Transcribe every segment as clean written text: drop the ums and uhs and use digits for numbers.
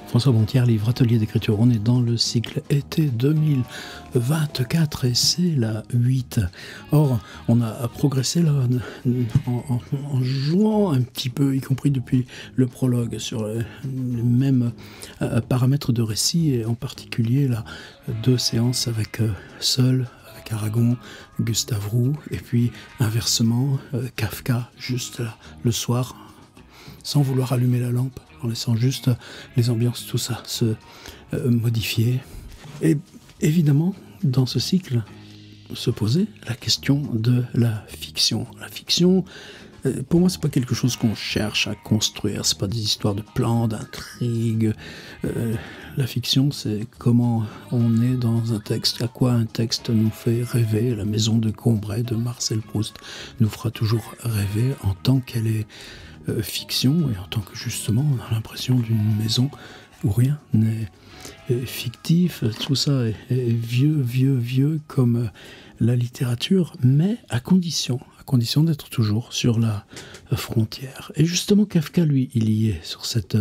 François Bontière, livre Atelier d'écriture. On est dans le cycle été 2024 et c'est la 8. Or, on a progressé là en jouant un petit peu, y compris depuis le prologue, sur les mêmes paramètres de récit, et en particulier là, 2 séances avec Seul, avec Aragon, Gustave Roux, et puis inversement, Kafka, juste là, le soir, sans vouloir allumer la lampe, en laissant juste les ambiances, tout ça, se modifier. Et évidemment, dans ce cycle, se posait la question de la fiction. La fiction, pour moi, c'est pas quelque chose qu'on cherche à construire, c'est pas des histoires de plans, d'intrigues. La fiction, c'est comment on est dans un texte, à quoi un texte nous fait rêver. La maison de Combray de Marcel Proust nous fera toujours rêver en tant qu'elle est fiction, et en tant que justement on a l'impression d'une maison où rien n'est fictif. Tout ça est vieux comme la littérature, mais à condition d'être toujours sur la frontière. Et justement, Kafka, lui, il y est sur cette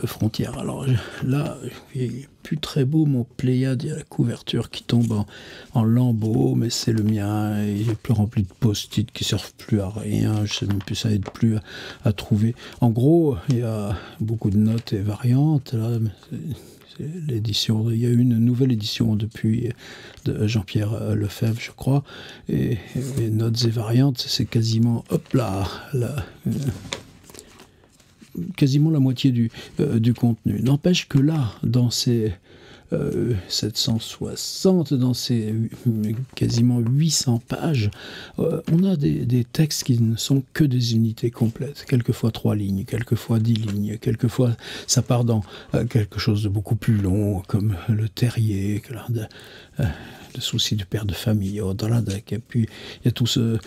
frontière. Alors là, il n'est plus très beau, mon Pléiade, il y a la couverture qui tombe en lambeaux, mais c'est le mien, il est plus rempli de post-it qui ne servent plus à rien, je sais même plus, ça aide plus à trouver. En gros, il y a beaucoup de notes et variantes, là, l'édition, il y a eu une nouvelle édition depuis de Jean-Pierre Lefebvre, je crois, et les notes et variantes, c'est quasiment, hop là, quasiment la moitié du contenu. N'empêche que là, dans ces 760, dans ces quasiment 800 pages, on a des textes qui ne sont que des unités complètes, quelquefois 3 lignes, quelquefois 10 lignes, quelquefois ça part dans quelque chose de beaucoup plus long, comme le terrier, le souci du père de famille, et puis il y a tout ce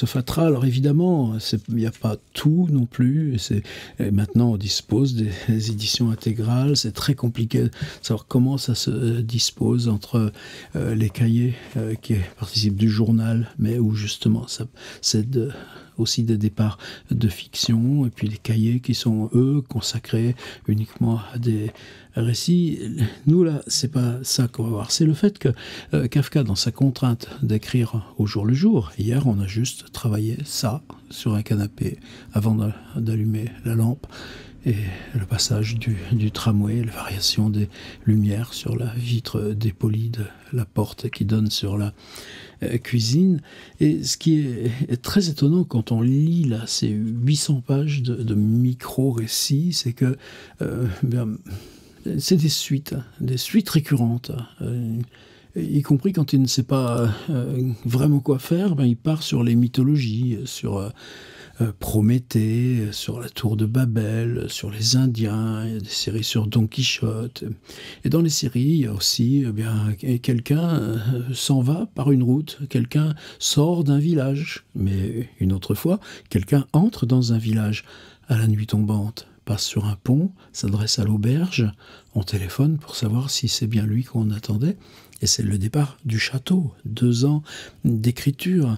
fatras. Alors évidemment, il n'y a pas tout non plus, et maintenant on dispose des éditions intégrales, c'est très compliqué de savoir comment ça se dispose entre les cahiers qui participent du journal, mais où justement c'est aussi des départs de fiction, et puis les cahiers qui sont, eux, consacrés uniquement à des récits. Nous, là, c'est pas ça qu'on va voir. C'est le fait que Kafka, dans sa contrainte d'écrire au jour le jour, hier, on a juste travaillé ça sur un canapé avant d'allumer la lampe, et le passage du tramway, la variation des lumières sur la vitre dépolie de la porte qui donne sur la cuisine. Et ce qui est très étonnant quand on lit là ces 800 pages de micro-récits, c'est que c'est des suites récurrentes. Y compris quand il ne sait pas vraiment quoi faire, il part sur les mythologies, sur Prométhée, sur la tour de Babel, sur les Indiens, il y a des séries sur Don Quichotte. Et dans les séries, il y a aussi quelqu'un s'en va par une route, quelqu'un sort d'un village, mais une autre fois, quelqu'un entre dans un village à la nuit tombante, passe sur un pont, s'adresse à l'auberge, on téléphone pour savoir si c'est bien lui qu'on attendait, et c'est le départ du château, 2 ans d'écriture.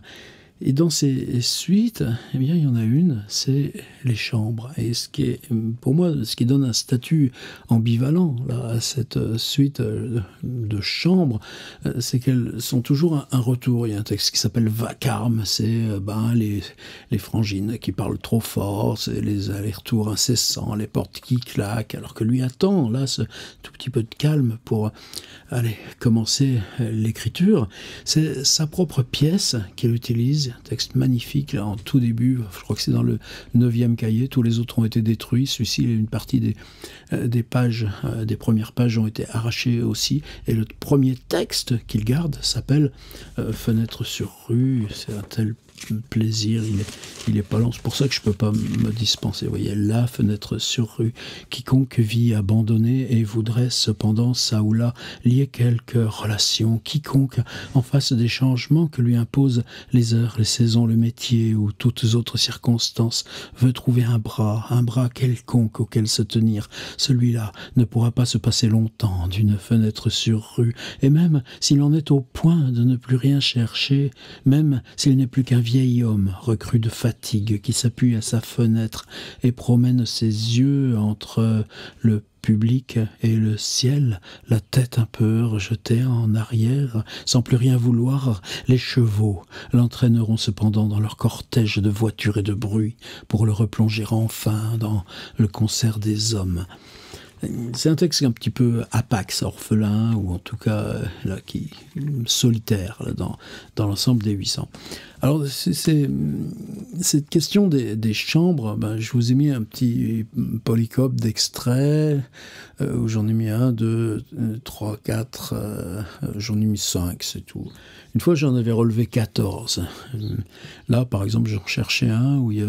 Et dans ces suites, il y en a une, c'est les chambres. Et ce qui est, pour moi, ce qui donne un statut ambivalent là, à cette suite de chambres, c'est qu'elles sont toujours un retour. Il y a un texte qui s'appelle Vacarme, c'est les frangines qui parlent trop fort, c'est les allers-retours incessants, les portes qui claquent, alors que lui attend là ce tout petit peu de calme pour commencer l'écriture. C'est sa propre pièce qu'il utilise, un texte magnifique là, en tout début, je crois que c'est dans le 9e cahier, tous les autres ont été détruits, celui-ci, une partie des pages, des premières pages ont été arrachées aussi, et le premier texte qu'il garde s'appelle Fenêtre sur rue. C'est un tel plaisir, il est pas lent, c'est pour ça que je peux pas me dispenser. Vous voyez, la fenêtre sur rue, quiconque vit abandonné et voudrait cependant ça ou là lier quelques relations, quiconque en face des changements que lui imposent les heures, les saisons, le métier ou toutes autres circonstances, veut trouver un bras quelconque auquel se tenir, celui-là ne pourra pas se passer longtemps d'une fenêtre sur rue, et même s'il en est au point de ne plus rien chercher, même s'il n'est plus qu'un vieil homme recru de fatigue qui s'appuie à sa fenêtre et promène ses yeux entre le public et le ciel, la tête un peu rejetée en arrière, sans plus rien vouloir, les chevaux l'entraîneront cependant dans leur cortège de voitures et de bruit pour le replonger enfin dans le concert des hommes. C'est un texte un petit peu apax, orphelin, ou en tout cas là, solitaire là, dans l'ensemble des 800. Alors, cette question des chambres, je vous ai mis un petit polycope d'extraits, où j'en ai mis 1, 2, 3, 4, j'en ai mis 5, c'est tout. Une fois, j'en avais relevé 14. Là, par exemple, j'en cherchais un où il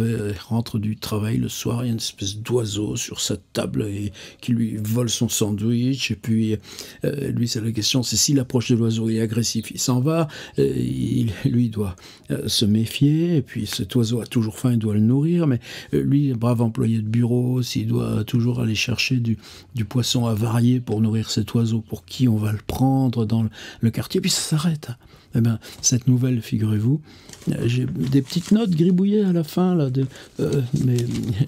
rentre du travail le soir, il y a une espèce d'oiseau sur sa table et qui lui vole son sandwich. Et puis, lui, c'est la question, c'est si l'approche de l'oiseau est agressif, il s'en va, lui doit se méfier. Et puis, cet oiseau a toujours faim, il doit le nourrir. Mais lui, brave employé de bureau, s'il doit toujours aller chercher du poisson avarié pour nourrir cet oiseau, pour qui on va le prendre dans le quartier, puis ça s'arrête. Eh bien, cette nouvelle, figurez-vous, j'ai des petites notes gribouillées à la fin, là, mais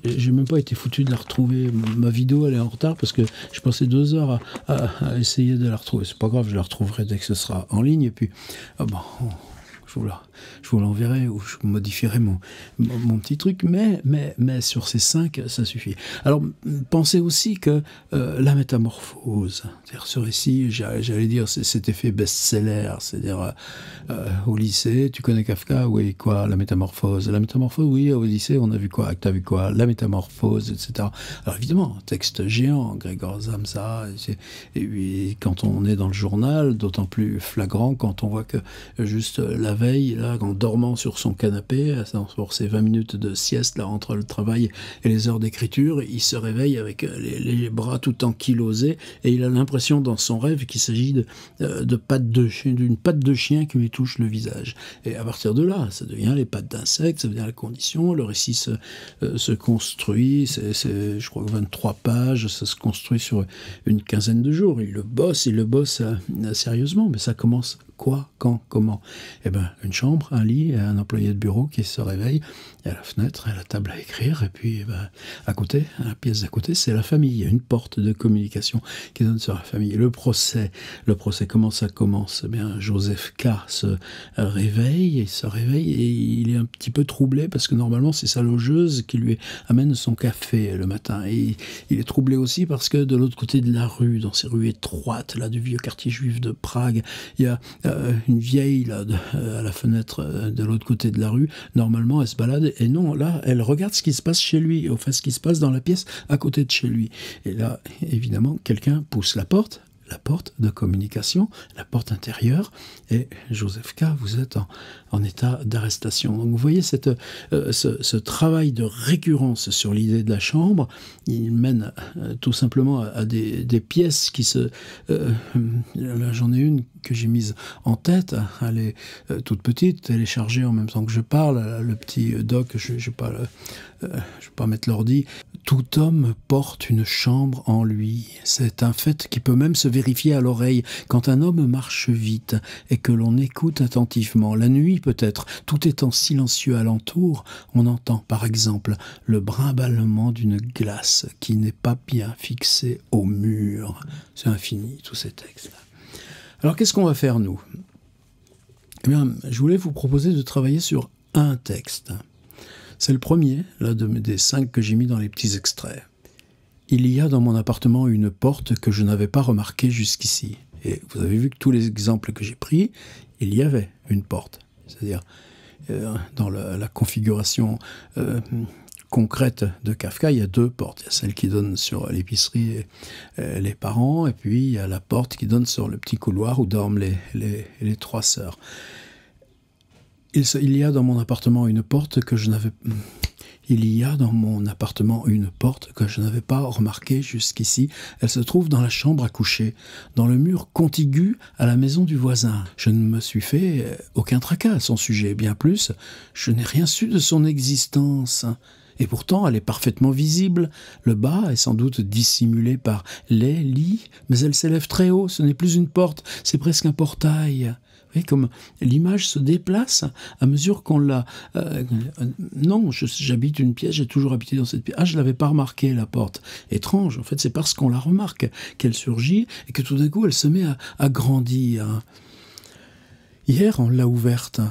j'ai même pas été foutu de la retrouver. Ma vidéo, elle est en retard parce que je passais 2 heures à essayer de la retrouver. C'est pas grave, je la retrouverai dès que ce sera en ligne. Et puis, je vous l'enverrai ou je modifierai mon petit truc, mais sur ces 5, ça suffit. Alors, pensez aussi que la métamorphose, c'est-à-dire ce récit, j'allais dire, c'est cet effet best-seller, c'est-à-dire au lycée, tu connais Kafka, oui, quoi, la métamorphose, oui, au lycée, on a vu quoi, t'as vu quoi, la métamorphose, etc. Alors évidemment, texte géant, Grégor Samsa, et puis quand on est dans le journal, d'autant plus flagrant quand on voit que juste la veille, là, en dormant sur son canapé, pour ses 20 minutes de sieste là, entre le travail et les heures d'écriture, il se réveille avec les bras tout ankylosés et il a l'impression dans son rêve qu'il s'agit d'une patte de chien qui lui touche le visage. Et à partir de là, ça devient les pattes d'insectes, ça devient la condition, le récit se construit, c'est je crois 23 pages, ça se construit sur une quinzaine de jours. Il le bosse sérieusement, mais ça commence quoi, quand, comment? Eh bien, une chambre, un lit, un employé de bureau qui se réveille, il y a la fenêtre, il y a la table à écrire, et puis à côté, à la pièce d'à côté, c'est la famille. Il y a une porte de communication qui donne sur la famille. Le procès, comment ça commence? Eh bien, Joseph K. se réveille et il est un petit peu troublé parce que normalement, c'est sa logeuse qui lui amène son café le matin. Et il est troublé aussi parce que de l'autre côté de la rue, dans ces rues étroites là, du vieux quartier juif de Prague, il y a une vieille là, à la fenêtre de l'autre côté de la rue. Normalement, elle se balade et non, là, elle regarde ce qui se passe chez lui, enfin ce qui se passe dans la pièce à côté de chez lui. Et là, évidemment, quelqu'un pousse la porte de communication, la porte intérieure, et Joseph K., vous êtes en état d'arrestation. Donc vous voyez ce travail de récurrence sur l'idée de la chambre, il mène tout simplement à des pièces qui se... là j'en ai une que j'ai mise en tête, elle est toute petite, téléchargée en même temps que je parle, le petit doc, je ne vais pas mettre l'ordi. Tout homme porte une chambre en lui. C'est un fait qui peut même se vérifier à l'oreille. Quand un homme marche vite et que l'on écoute attentivement, la nuit peut-être, tout étant silencieux alentour, on entend par exemple le brimballement d'une glace qui n'est pas bien fixée au mur. C'est infini, tous ces textes. Alors qu'est-ce qu'on va faire nous? Eh bien, je voulais vous proposer de travailler sur un texte. C'est le premier, là, des 5 que j'ai mis dans les petits extraits. Il y a dans mon appartement une porte que je n'avais pas remarquée jusqu'ici. Et vous avez vu que tous les exemples que j'ai pris, il y avait une porte. C'est-à-dire, dans la configuration concrète de Kafka, il y a 2 portes. Il y a celle qui donne sur l'épicerie et les parents, et puis il y a la porte qui donne sur le petit couloir où dorment les 3 sœurs. Il y a dans mon appartement une porte que je n'avais pas remarquée jusqu'ici. Elle se trouve dans la chambre à coucher, dans le mur contigu à la maison du voisin. Je ne me suis fait aucun tracas à son sujet. Bien plus, je n'ai rien su de son existence. Et pourtant, elle est parfaitement visible. Le bas est sans doute dissimulé par les lits, mais elle s'élève très haut. Ce n'est plus une porte, c'est presque un portail. voyez, comme l'image se déplace à mesure qu'on la... non, j'habite une pièce, j'ai toujours habité dans cette pièce. Ah, je ne l'avais pas remarqué, la porte. Étrange, en fait, c'est parce qu'on la remarque qu'elle surgit et que tout d'un coup, elle se met à grandir. Hier, on l'a ouverte.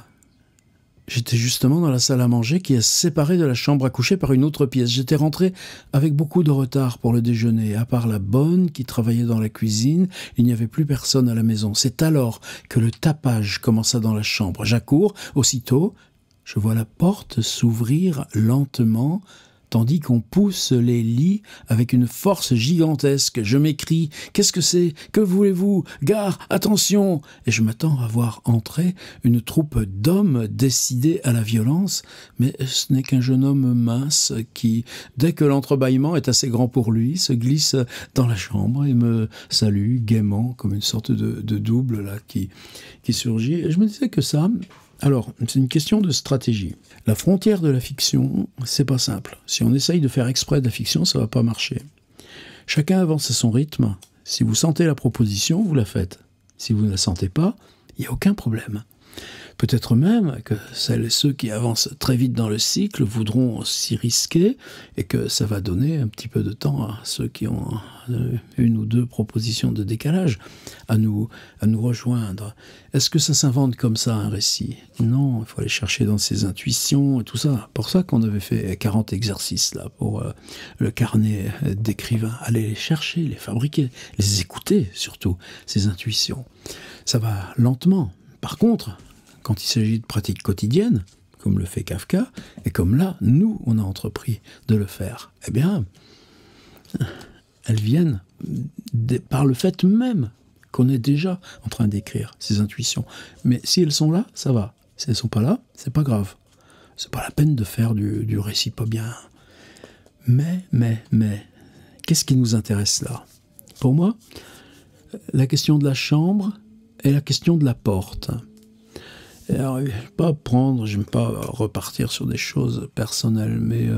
J'étais justement dans la salle à manger qui est séparée de la chambre à coucher par une autre pièce. J'étais rentré avec beaucoup de retard pour le déjeuner. À part la bonne qui travaillait dans la cuisine, il n'y avait plus personne à la maison. C'est alors que le tapage commença dans la chambre. J'accours, aussitôt, je vois la porte s'ouvrir lentement, tandis qu'on pousse les lits avec une force gigantesque. Je m'écrie « Qu'est-ce que c'est ? Que voulez-vous ? Gare, attention !» Et je m'attends à voir entrer une troupe d'hommes décidés à la violence, mais ce n'est qu'un jeune homme mince qui, dès que l'entrebâillement est assez grand pour lui, se glisse dans la chambre et me salue gaiement, comme une sorte de double là qui surgit. Et je me disais que ça... Alors, c'est une question de stratégie. La frontière de la fiction, c'est pas simple. Si on essaye de faire exprès de la fiction, ça va pas marcher. Chacun avance à son rythme. Si vous sentez la proposition, vous la faites. Si vous ne la sentez pas, il n'y a aucun problème. Peut-être même que celles et ceux qui avancent très vite dans le cycle voudront s'y risquer et que ça va donner un petit peu de temps à ceux qui ont une ou deux propositions de décalage à nous rejoindre. Est-ce que ça s'invente comme ça, un récit? Non, il faut aller chercher dans ses intuitions et tout ça. Pour ça qu'on avait fait 40 exercices là pour le carnet d'écrivain. Aller les chercher, les fabriquer, les écouter surtout, ces intuitions. Ça va lentement. Par contre, quand il s'agit de pratiques quotidiennes, comme le fait Kafka, et comme là, nous, on a entrepris de le faire, eh bien, elles viennent par le fait même qu'on est déjà en train d'écrire ces intuitions. Mais si elles sont là, ça va. Si elles ne sont pas là, c'est pas grave. C'est pas la peine de faire du récit pas bien. Mais, qu'est-ce qui nous intéresse là? Pour moi, la question de la chambre et la question de la porte. Alors, j'aime pas repartir sur des choses personnelles, mais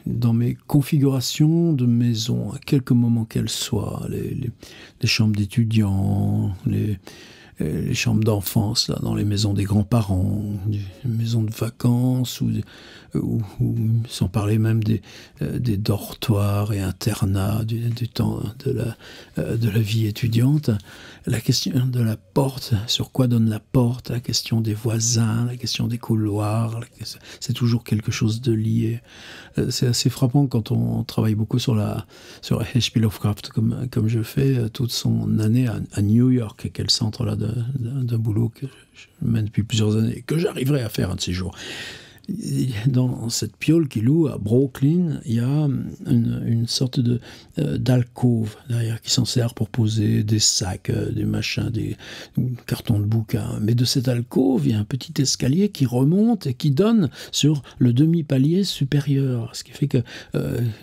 dans mes configurations de maison, à quelques moments qu'elles soient, les chambres d'étudiants, les chambres d'enfance, là, dans les maisons des grands-parents, les maisons de vacances, ou sans parler même des dortoirs et internats du temps de la vie étudiante. La question de la porte, sur quoi donne la porte, la question des voisins, la question des couloirs, c'est toujours quelque chose de lié. C'est assez frappant quand on travaille beaucoup sur H.P. Lovecraft, comme je fais toute son année à New York, qui est le centre là d'un boulot que je mène depuis plusieurs années, et que j'arriverai à faire un de ces jours. Dans cette piole qu'il loue à Brooklyn, il y a une sorte d'alcôve derrière qui s'en sert pour poser des sacs, des machins, des cartons de bouquins. Mais de cette alcôve, il y a un petit escalier qui remonte et qui donne sur le demi-palier supérieur. Ce qui fait que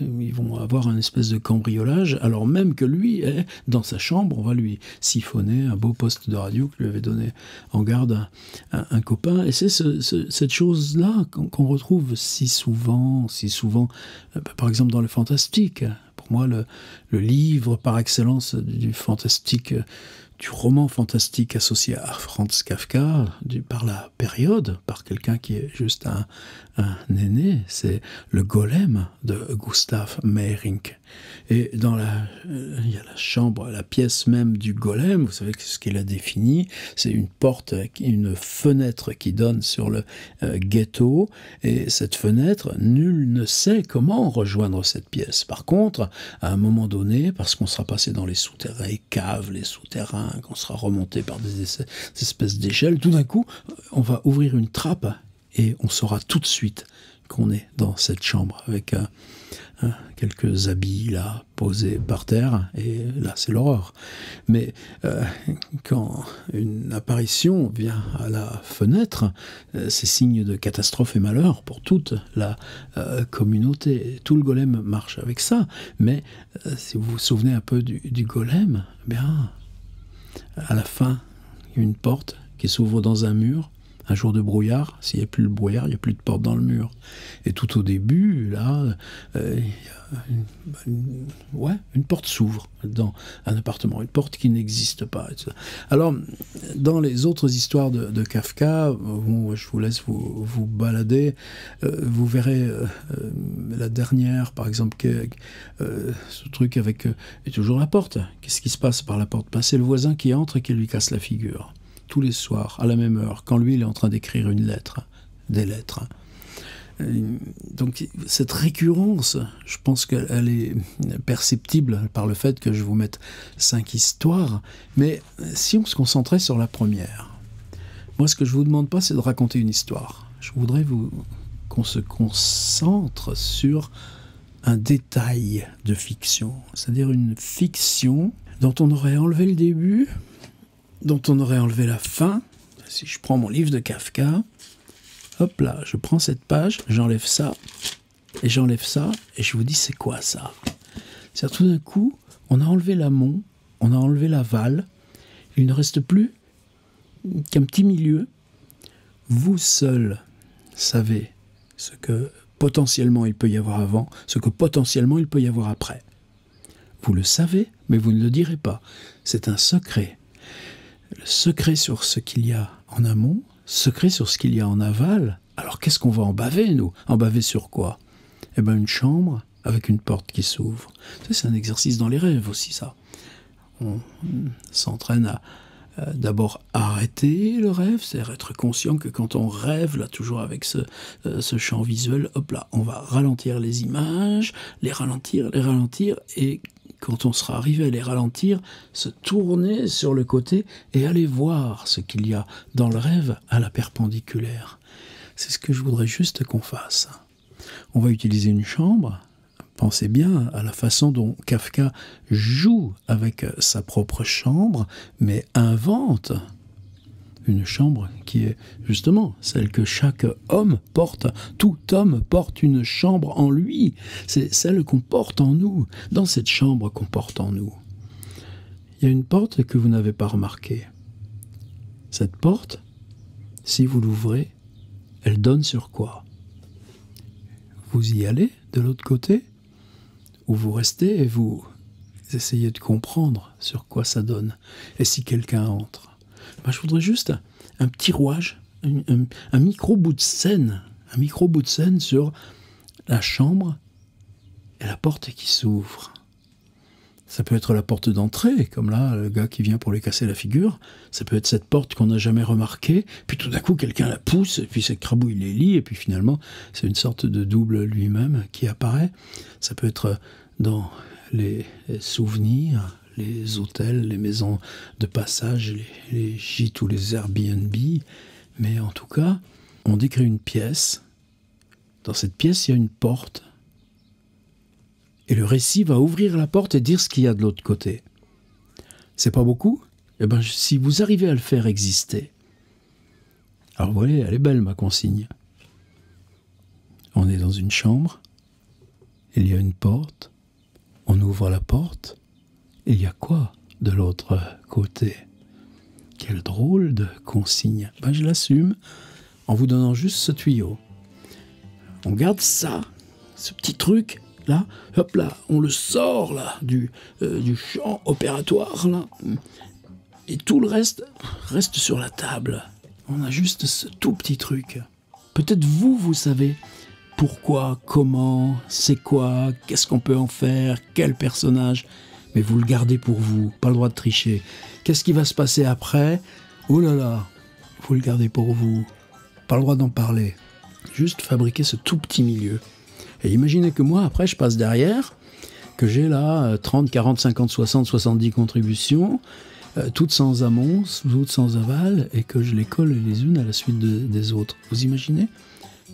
ils vont avoir un espèce de cambriolage, alors même que lui est dans sa chambre. On va lui siphonner un beau poste de radio que lui avait donné en garde un copain. Et c'est cette chose-là qu'on retrouve si souvent, par exemple dans le fantastique. Pour moi, le livre par excellence du fantastique, du roman fantastique associé à Franz Kafka, par la période, par quelqu'un qui est juste un aîné, c'est le Golem de Gustav Meyrink. Et il y a la chambre, la pièce même du Golem, vous savez ce qu'il a défini, c'est une porte, une fenêtre qui donne sur le ghetto, et cette fenêtre, nul ne sait comment rejoindre cette pièce. Par contre, à un moment donné, parce qu'on sera passé dans les souterrains, les caves, les souterrains, qu'on sera remonté par des espèces d'échelles, tout d'un coup, on va ouvrir une trappe et on saura tout de suite qu'on est dans cette chambre avec quelques habits là posés par terre, et là c'est l'horreur. Mais quand une apparition vient à la fenêtre, c'est signe de catastrophe et malheur pour toute la communauté. Tout le golem marche avec ça, mais si vous vous souvenez un peu du golem, eh bien, à la fin, il y a une porte qui s'ouvre dans un mur Un jour de brouillard, s'il n'y a plus le brouillard, il n'y a plus de porte dans le mur. Et tout au début, là, une porte s'ouvre dans un appartement, une porte qui n'existe pas. Etc. Alors, dans les autres histoires de Kafka, bon, je vous laisse vous balader, vous verrez la dernière, par exemple, ce truc avec et toujours la porte. Qu'est-ce qui se passe par la porte? Ben, c'est le voisin qui entre et qui lui casse la figure. Tous les soirs, à la même heure, quand lui, il est en train d'écrire une lettre, des lettres. Donc, cette récurrence, je pense qu'elle est perceptible par le fait que je vous mette 5 histoires, mais si on se concentrait sur la première, moi, ce que je ne vous demande pas, c'est de raconter une histoire. Je voudrais qu'on se concentre sur un détail de fiction, c'est-à-dire une fiction dont on aurait enlevé le début, dont on aurait enlevé la fin. Si je prends mon livre de Kafka, hop là, je prends cette page, j'enlève ça, et je vous dis c'est quoi ça? C'est-à-dire tout d'un coup, on a enlevé l'amont, on a enlevé l'aval, il ne reste plus qu'un petit milieu. Vous seul savez ce que potentiellement il peut y avoir avant, ce que potentiellement il peut y avoir après. Vous le savez, mais vous ne le direz pas. C'est un secret. Le secret sur ce qu'il y a en amont, secret sur ce qu'il y a en aval. Alors qu'est-ce qu'on va en baver, nous? En baver sur quoi? Eh bien, une chambre avec une porte qui s'ouvre. C'est un exercice dans les rêves aussi, ça. On s'entraîne à d'abord arrêter le rêve, c'est-à-dire être conscient que quand on rêve, là, toujours avec ce champ visuel, hop là, on va ralentir les images, les ralentir, et quand on sera arrivé à les ralentir, se tourner sur le côté et aller voir ce qu'il y a dans le rêve à la perpendiculaire. C'est ce que je voudrais juste qu'on fasse. On va utiliser une chambre. Pensez bien à la façon dont Kafka joue avec sa propre chambre, mais invente une chambre qui est justement celle que chaque homme porte. Tout homme porte une chambre en lui. C'est celle qu'on porte en nous, dans cette chambre qu'on porte en nous. Il y a une porte que vous n'avez pas remarquée. Cette porte, si vous l'ouvrez, elle donne sur quoi? Vous y allez de l'autre côté, ou vous restez et vous essayez de comprendre sur quoi ça donne. Et si quelqu'un entre? Ben, je voudrais juste un petit rouage, un micro-bout de scène, sur la chambre et la porte qui s'ouvre. Ça peut être la porte d'entrée, comme là, le gars qui vient pour lui casser la figure. Ça peut être cette porte qu'on n'a jamais remarquée, puis tout d'un coup, quelqu'un la pousse, et puis s'écrabouille les lits, et puis finalement, c'est une sorte de double lui-même qui apparaît. Ça peut être dans les souvenirs, les hôtels, les maisons de passage, les gîtes ou les Airbnb. Mais en tout cas, on décrit une pièce. Dans cette pièce, il y a une porte. Et le récit va ouvrir la porte et dire ce qu'il y a de l'autre côté. C'est pas beaucoup? Eh bien, si vous arrivez à le faire exister. Alors, vous voyez, elle est belle, ma consigne. On est dans une chambre. Il y a une porte. On ouvre la porte. Il y a quoi de l'autre côté? Quelle drôle de consigne. Ben, je l'assume en vous donnant juste ce tuyau. On garde ça, ce petit truc. Là, hop là, on le sort là du champ opératoire là, et tout le reste sur la table. On a juste ce tout petit truc. Peut-être vous savez pourquoi, comment, c'est quoi, qu'est-ce qu'on peut en faire, quel personnage, mais vous le gardez pour vous, pas le droit de tricher. Qu'est-ce qui va se passer après? Oh là là, vous le gardez pour vous, pas le droit d'en parler. Juste fabriquer ce tout petit milieu. Et imaginez que moi, après, je passe derrière, que j'ai là 30, 40, 50, 60, 70 contributions, toutes sans amont, toutes sans aval, et que je les colle les unes à la suite des autres. Vous imaginez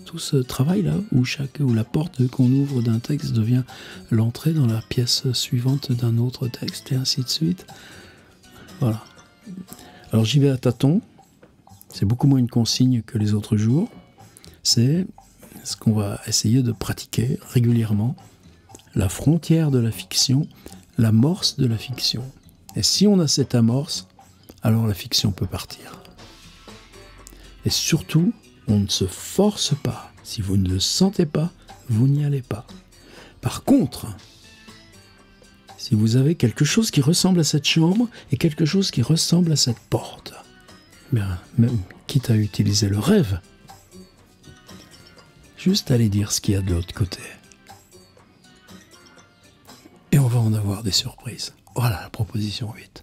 tout ce travail-là, où la porte qu'on ouvre d'un texte devient l'entrée dans la pièce suivante d'un autre texte, et ainsi de suite. Voilà. Alors j'y vais à tâtons. C'est beaucoup moins une consigne que les autres jours. C'est ce qu'on va essayer de pratiquer régulièrement, la frontière de la fiction, l'amorce de la fiction. Et si on a cette amorce, alors la fiction peut partir. Et surtout, on ne se force pas. Si vous ne le sentez pas, vous n'y allez pas. Par contre, si vous avez quelque chose qui ressemble à cette chambre et quelque chose qui ressemble à cette porte, bien, même quitte à utiliser le rêve, juste allez dire ce qu'il y a de l'autre côté. Et on va en avoir des surprises. Voilà la proposition 8.